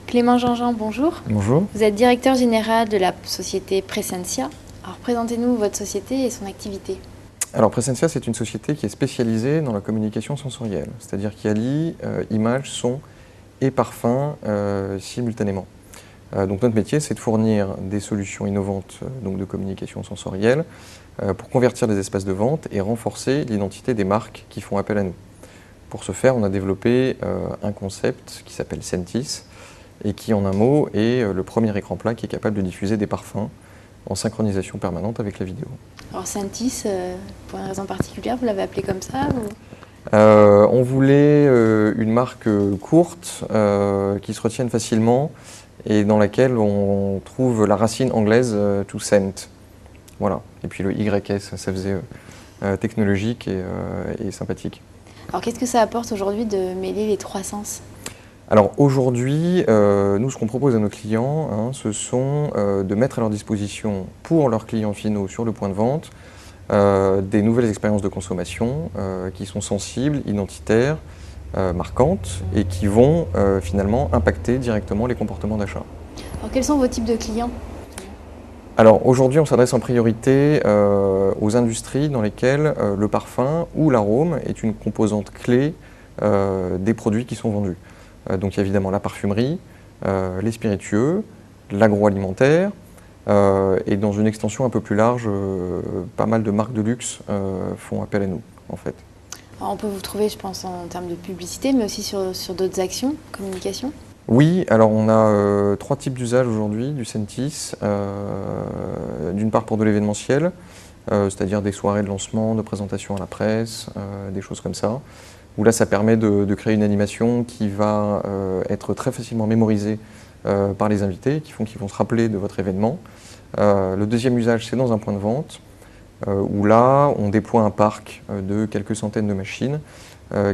Clément Jean-Jean, bonjour. Bonjour. Vous êtes directeur général de la société Presensia. Alors présentez-nous votre société et son activité. Alors Presensia, c'est une société qui est spécialisée dans la communication sensorielle, c'est-à-dire qui allie images, son et parfum simultanément. Donc notre métier, c'est de fournir des solutions innovantes donc de communication sensorielle pour convertir des espaces de vente et renforcer l'identité des marques qui font appel à nous. Pour ce faire, on a développé un concept qui s'appelle Sentis et qui, en un mot, est le premier écran plat qui est capable de diffuser des parfums en synchronisation permanente avec la vidéo. Alors Sentis, pour une raison particulière, vous l'avez appelé comme ça ou... On voulait une marque courte qui se retienne facilement et dans laquelle on trouve la racine anglaise to scent. Voilà. Et puis le YS, ça faisait technologique et sympathique. Alors qu'est-ce que ça apporte aujourd'hui de mêler les trois sens ? Alors aujourd'hui, nous, ce qu'on propose à nos clients, ce sont de mettre à leur disposition pour leurs clients finaux sur le point de vente des nouvelles expériences de consommation qui sont sensibles, identitaires, marquantes et qui vont finalement impacter directement les comportements d'achat. Alors quels sont vos types de clients ? Alors aujourd'hui, on s'adresse en priorité aux industries dans lesquelles le parfum ou l'arôme est une composante clé des produits qui sont vendus. Donc il y a évidemment la parfumerie, les spiritueux, l'agroalimentaire et dans une extension un peu plus large, pas mal de marques de luxe font appel à nous en fait. Alors, on peut vous trouver, je pense, en termes de publicité, mais aussi sur d'autres actions, communication ? Oui, alors on a trois types d'usages aujourd'hui du Sentis. D'une part pour de l'événementiel, c'est-à-dire des soirées de lancement, de présentation à la presse, des choses comme ça, où là ça permet de créer une animation qui va être très facilement mémorisée par les invités, qui vont se rappeler de votre événement. Le deuxième usage, c'est dans un point de vente, où là on déploie un parc de quelques centaines de machines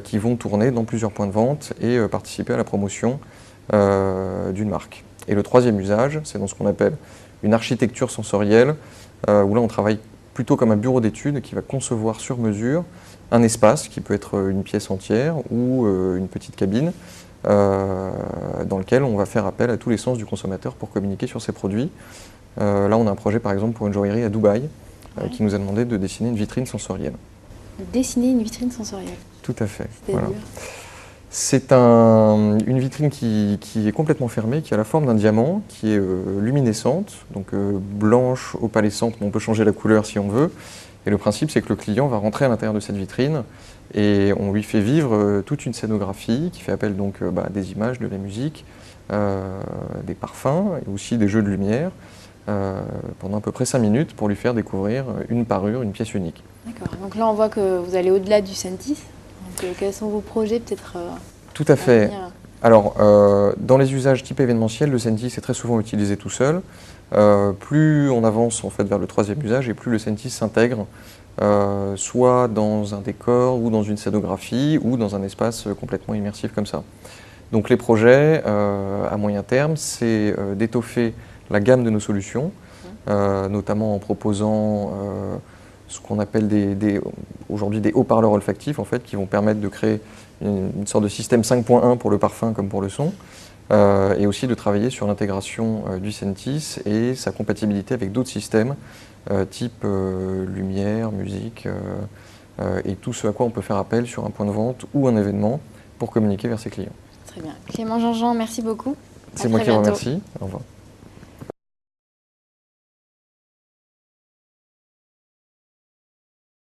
qui vont tourner dans plusieurs points de vente et participer à la promotion d'une marque. Et le troisième usage, c'est dans ce qu'on appelle une architecture sensorielle, où là on travaille plutôt comme un bureau d'études qui va concevoir sur mesure un espace qui peut être une pièce entière ou une petite cabine dans lequel on va faire appel à tous les sens du consommateur pour communiquer sur ses produits. Là on a un projet par exemple pour une joaillerie à Dubaï qui nous a demandé de dessiner une vitrine sensorielle. De dessiner une vitrine sensorielle. Tout à fait. C'est-à-dire ? C'est une vitrine qui est complètement fermée, qui a la forme d'un diamant, qui est luminescente, donc blanche, opalescente, mais on peut changer la couleur si on veut. Et le principe, c'est que le client va rentrer à l'intérieur de cette vitrine et on lui fait vivre toute une scénographie qui fait appel donc à des images, de la musique, des parfums et aussi des jeux de lumière pendant à peu près 5 minutes pour lui faire découvrir une parure, une pièce unique. D'accord. Donc là, on voit que vous allez au-delà du Sentis. Donc, quels sont vos projets peut-être Tout à fait. Alors, dans les usages type événementiel, le Sentis est très souvent utilisé tout seul. Plus on avance en fait vers le troisième usage et plus le Sentis s'intègre soit dans un décor ou dans une scénographie ou dans un espace complètement immersif comme ça. Donc les projets à moyen terme, c'est d'étoffer la gamme de nos solutions, notamment en proposant ce qu'on appelle aujourd'hui des haut-parleurs olfactifs en fait, qui vont permettre de créer une sorte de système 5.1 pour le parfum comme pour le son, et aussi de travailler sur l'intégration du Sentis et sa compatibilité avec d'autres systèmes type lumière, musique et tout ce à quoi on peut faire appel sur un point de vente ou un événement pour communiquer vers ses clients. Très bien. Clément Jean-Jean, merci beaucoup. C'est moi qui vous remercie. Au revoir.